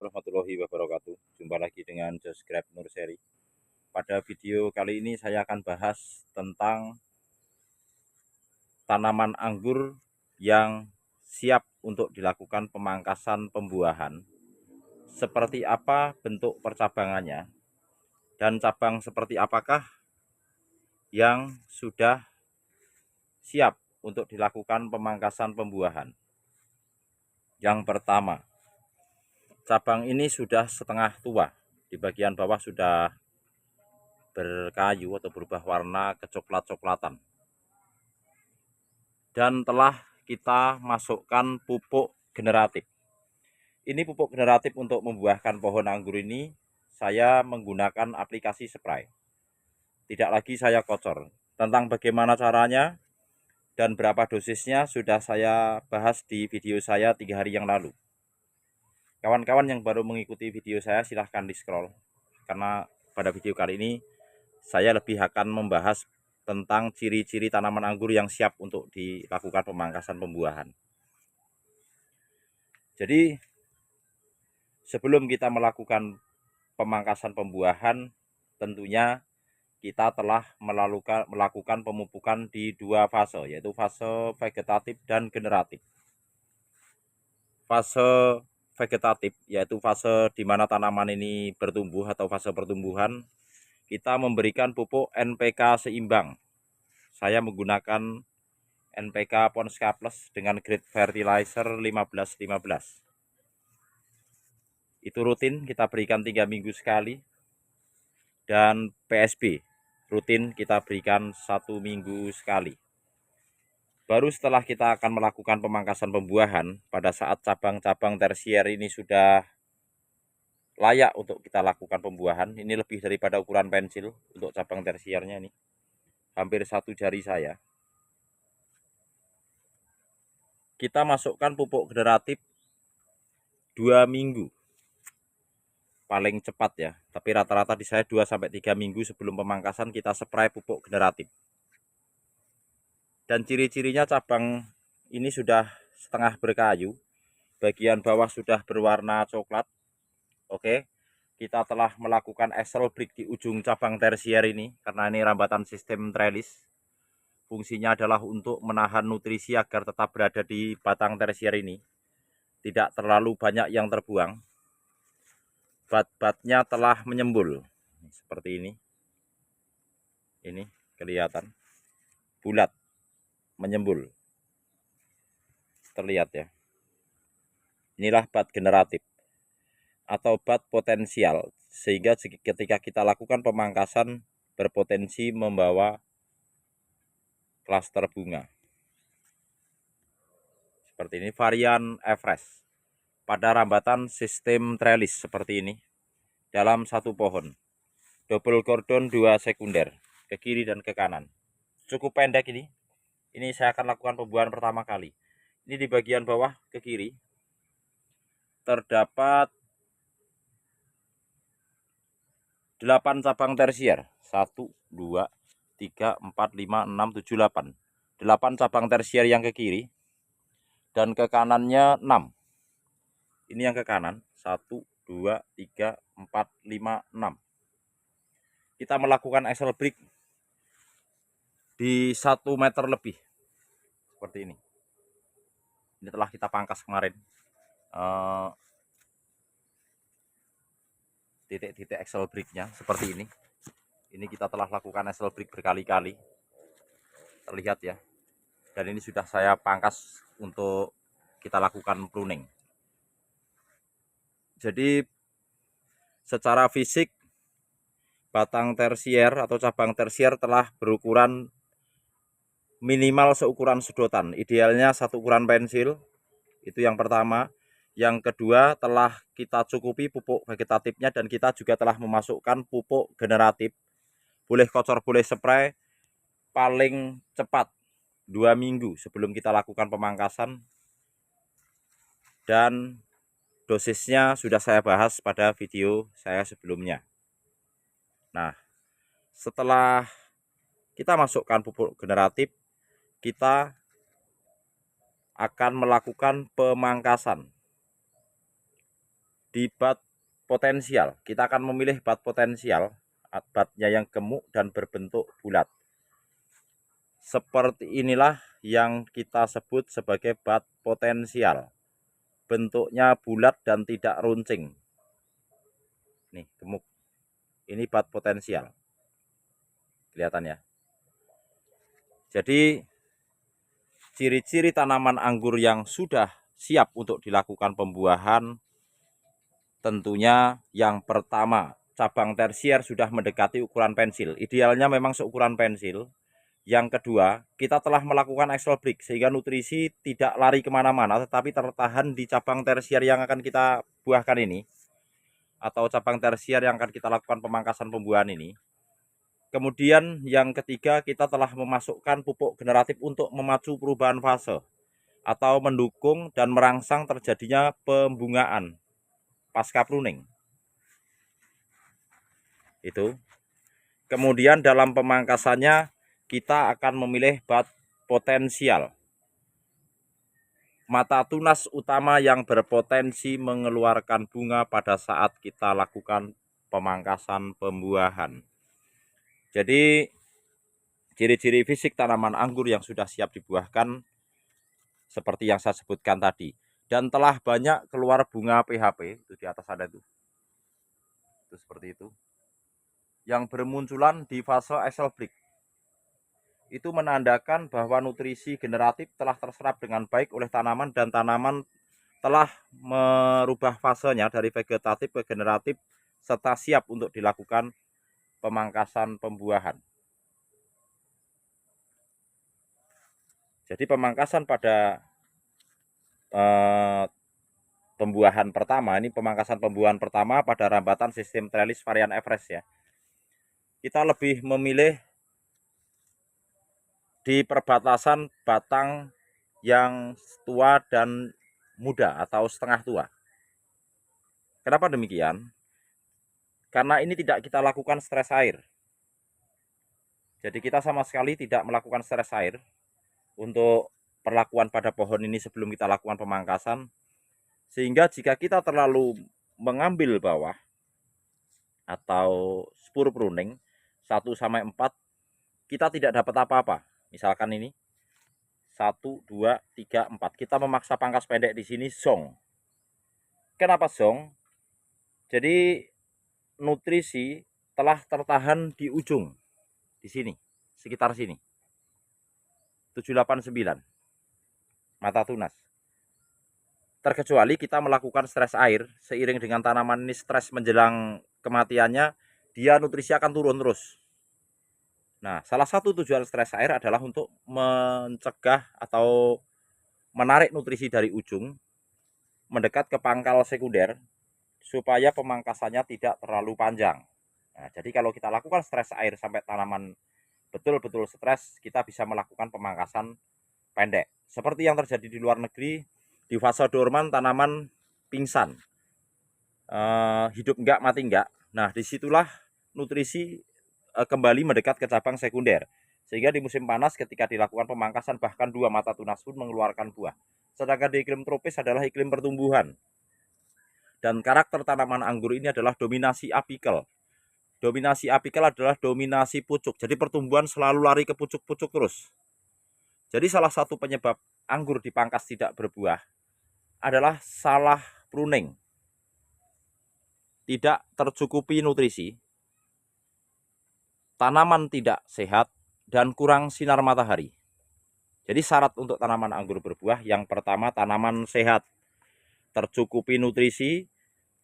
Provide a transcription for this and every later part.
warahmatullahi wabarakatuh. Jumpa lagi dengan Josgrab Nurseri. Pada video kali ini saya akan bahas tentang tanaman anggur yang siap untuk dilakukan pemangkasan pembuahan. Seperti apa bentuk percabangannya dan cabang seperti apakah yang sudah siap untuk dilakukan pemangkasan pembuahan. Yang pertama, cabang ini sudah setengah tua, di bagian bawah sudah berkayu atau berubah warna kecoklat-coklatan, dan telah kita masukkan pupuk generatif. Ini pupuk generatif untuk membuahkan pohon anggur ini saya menggunakan aplikasi spray, tidak lagi saya kocor. Tentang bagaimana caranya dan berapa dosisnya sudah saya bahas di video saya 3 hari yang lalu. Kawan-kawan yang baru mengikuti video saya silahkan di scroll, karena pada video kali ini saya lebih akan membahas tentang ciri-ciri tanaman anggur yang siap untuk dilakukan pemangkasan pembuahan. Jadi sebelum kita melakukan pemangkasan pembuahan, tentunya kita telah melakukan pemupukan di 2 fase, yaitu fase vegetatif dan generatif. Fase vegetatif yaitu fase di mana tanaman ini bertumbuh atau fase pertumbuhan, kita memberikan pupuk NPK seimbang. Saya menggunakan NPK Ponska Plus dengan grade fertilizer 15-15. Itu rutin kita berikan 3 minggu sekali. Dan PSB rutin kita berikan 1 minggu sekali. Baru setelah kita akan melakukan pemangkasan pembuahan, pada saat cabang-cabang tersier ini sudah layak untuk kita lakukan pembuahan. Ini lebih daripada ukuran pensil untuk cabang tersiernya ini, hampir 1 jari saya. Kita masukkan pupuk generatif 2 minggu paling cepat ya, tapi rata-rata di saya 2-3 minggu sebelum pemangkasan kita spray pupuk generatif. Dan ciri-cirinya cabang ini sudah setengah berkayu, bagian bawah sudah berwarna coklat. Oke, kita telah melakukan axle break di ujung cabang tersier ini, karena ini rambatan sistem trellis. Fungsinya adalah untuk menahan nutrisi agar tetap berada di batang tersier ini, tidak terlalu banyak yang terbuang. Bat-batnya telah menyembul seperti ini kelihatan bulat, menyembul, terlihat ya. Inilah bat generatif atau bat potensial, sehingga ketika kita lakukan pemangkasan berpotensi membawa klaster bunga. Seperti ini varian Everest pada rambatan sistem trellis seperti ini, dalam satu pohon, double cordon 2 sekunder ke kiri dan ke kanan. Cukup pendek ini saya akan lakukan pembuahan pertama kali. Ini di bagian bawah ke kiri terdapat 8 cabang tersier. 1, 2, 3, 4, 5, 6, 7, 8. 8 cabang tersier yang ke kiri, dan ke kanannya 6. Ini yang ke kanan, 1, 2, 3, 4, 5, 6. Kita melakukan axle break di 1 meter lebih, seperti ini. Ini telah kita pangkas kemarin. Titik-titik axle breaknya seperti ini. Ini kita telah lakukan axle break berkali-kali, terlihat ya. Dan ini sudah saya pangkas untuk kita lakukan pruning. Jadi secara fisik batang tersier atau cabang tersier telah berukuran minimal seukuran sedotan, idealnya 1 ukuran pensil. Itu yang pertama. Yang kedua, telah kita cukupi pupuk vegetatifnya, dan kita juga telah memasukkan pupuk generatif. Boleh kocor, boleh spray, paling cepat 2 minggu sebelum kita lakukan pemangkasan. Dan dosisnya sudah saya bahas pada video saya sebelumnya. Nah, setelah kita masukkan pupuk generatif, kita akan melakukan pemangkasan di bat potensial. Kita akan memilih bat potensial, batnya yang gemuk dan berbentuk bulat. Seperti inilah yang kita sebut sebagai bat potensial. Bentuknya bulat dan tidak runcing. Nih, gemuk. Ini bat potensial. Kelihatan ya. Jadi, ciri-ciri tanaman anggur yang sudah siap untuk dilakukan pembuahan, tentunya yang pertama, cabang tersier sudah mendekati ukuran pensil. Idealnya memang seukuran pensil. Yang kedua, kita telah melakukan axle break sehingga nutrisi tidak lari kemana-mana, tetapi tertahan di cabang tersier yang akan kita buahkan ini, atau cabang tersier yang akan kita lakukan pemangkasan pembuahan ini. Kemudian yang ketiga, kita telah memasukkan pupuk generatif untuk memacu perubahan fase atau mendukung dan merangsang terjadinya pembungaan pasca pruning. Itu. Kemudian dalam pemangkasannya kita akan memilih bat potensial. Mata tunas utama yang berpotensi mengeluarkan bunga pada saat kita lakukan pemangkasan pembuahan. Jadi, ciri-ciri fisik tanaman anggur yang sudah siap dibuahkan seperti yang saya sebutkan tadi. Dan telah banyak keluar bunga PHP, itu di atas ada itu. Itu seperti itu. Yang bermunculan di fase axle break. Itu menandakan bahwa nutrisi generatif telah terserap dengan baik oleh tanaman dan tanaman telah merubah fasenya dari vegetatif ke generatif serta siap untuk dilakukan pemangkasan pembuahan. Jadi pemangkasan pada pembuahan pertama, ini pemangkasan pembuahan pertama pada rambatan sistem trellis varian Everest ya. Kita lebih memilih di perbatasan batang yang tua dan muda atau setengah tua. Kenapa demikian? Karena ini tidak kita lakukan stres air. Jadi kita sama sekali tidak melakukan stres air untuk perlakuan pada pohon ini sebelum kita lakukan pemangkasan. Sehingga jika kita terlalu mengambil bawah atau spur pruning 1-4, kita tidak dapat apa-apa. Misalkan ini 1, 2, 3, 4. Kita memaksa pangkas pendek di sini zong. Kenapa zong? Jadi nutrisi telah tertahan di ujung, di sini, sekitar sini. 789 mata tunas. Terkecuali kita melakukan stres air, seiring dengan tanaman ini stres menjelang kematiannya, dia nutrisi akan turun terus. Nah, salah satu tujuan stres air adalah untuk mencegah atau menarik nutrisi dari ujung mendekat ke pangkal sekunder supaya pemangkasannya tidak terlalu panjang. Nah, jadi kalau kita lakukan stres air sampai tanaman betul-betul stres, kita bisa melakukan pemangkasan pendek. Seperti yang terjadi di luar negeri, di fase dorman tanaman pingsan, hidup enggak, mati enggak. Nah, disitulah nutrisi kembali mendekat ke cabang sekunder. Sehingga di musim panas ketika dilakukan pemangkasan bahkan 2 mata tunas pun mengeluarkan buah. Sedangkan di iklim tropis adalah iklim pertumbuhan. Dan karakter tanaman anggur ini adalah dominasi apikel. Dominasi apikel adalah dominasi pucuk. Jadi pertumbuhan selalu lari ke pucuk-pucuk terus. Jadi salah satu penyebab anggur dipangkas tidak berbuah adalah salah pruning. Tidak tercukupi nutrisi, tanaman tidak sehat, dan kurang sinar matahari. Jadi syarat untuk tanaman anggur berbuah, yang pertama tanaman sehat, tercukupi nutrisi,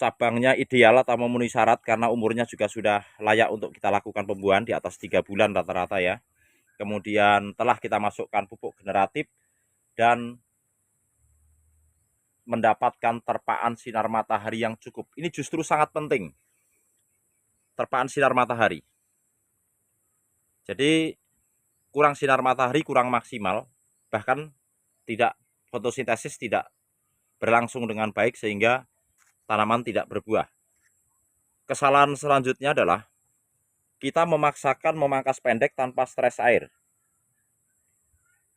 cabangnya ideal atau memenuhi syarat karena umurnya juga sudah layak untuk kita lakukan pembuahan di atas 3 bulan rata-rata ya. Kemudian telah kita masukkan pupuk generatif dan mendapatkan terpaan sinar matahari yang cukup. Ini justru sangat penting, terpaan sinar matahari. Jadi kurang sinar matahari, kurang maksimal, bahkan tidak fotosintesis tidak berlangsung dengan baik sehingga tanaman tidak berbuah. Kesalahan selanjutnya adalah kita memaksakan memangkas pendek tanpa stres air.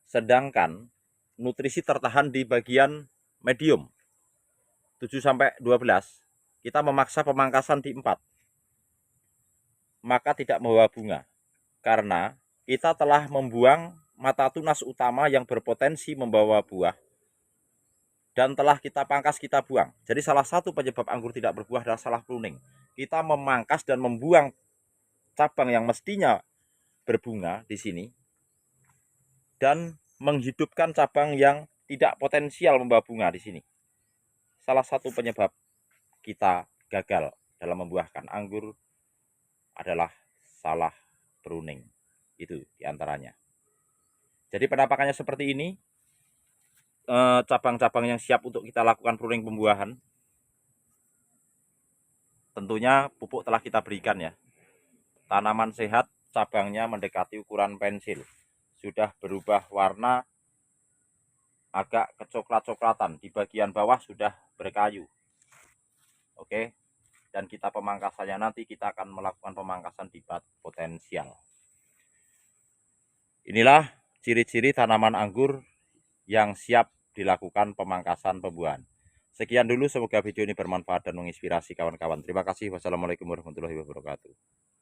Sedangkan nutrisi tertahan di bagian medium 7-12. kita memaksa pemangkasan di 4, maka tidak membawa bunga, karena kita telah membuang mata tunas utama yang berpotensi membawa buah dan telah kita pangkas, kita buang. Jadi salah satu penyebab anggur tidak berbuah adalah salah pruning. Kita memangkas dan membuang cabang yang mestinya berbunga di sini dan menghidupkan cabang yang tidak potensial membawa bunga di sini. Salah satu penyebab kita gagal dalam membuahkan anggur adalah salah pruning. Itu diantaranya. Jadi penampakannya seperti ini. Cabang-cabang yang siap untuk kita lakukan pruning pembuahan. Tentunya pupuk telah kita berikan ya. Tanaman sehat, cabangnya mendekati ukuran pensil. Sudah berubah warna agak kecoklat-coklatan. Di bagian bawah sudah berkayu. Oke. Dan kita pemangkasannya nanti kita akan melakukan pemangkasan di bat potensial. Inilah ciri-ciri tanaman anggur yang siap dilakukan pemangkasan pembuahan. Sekian dulu, semoga video ini bermanfaat dan menginspirasi kawan-kawan. Terima kasih. Wassalamualaikum warahmatullahi wabarakatuh.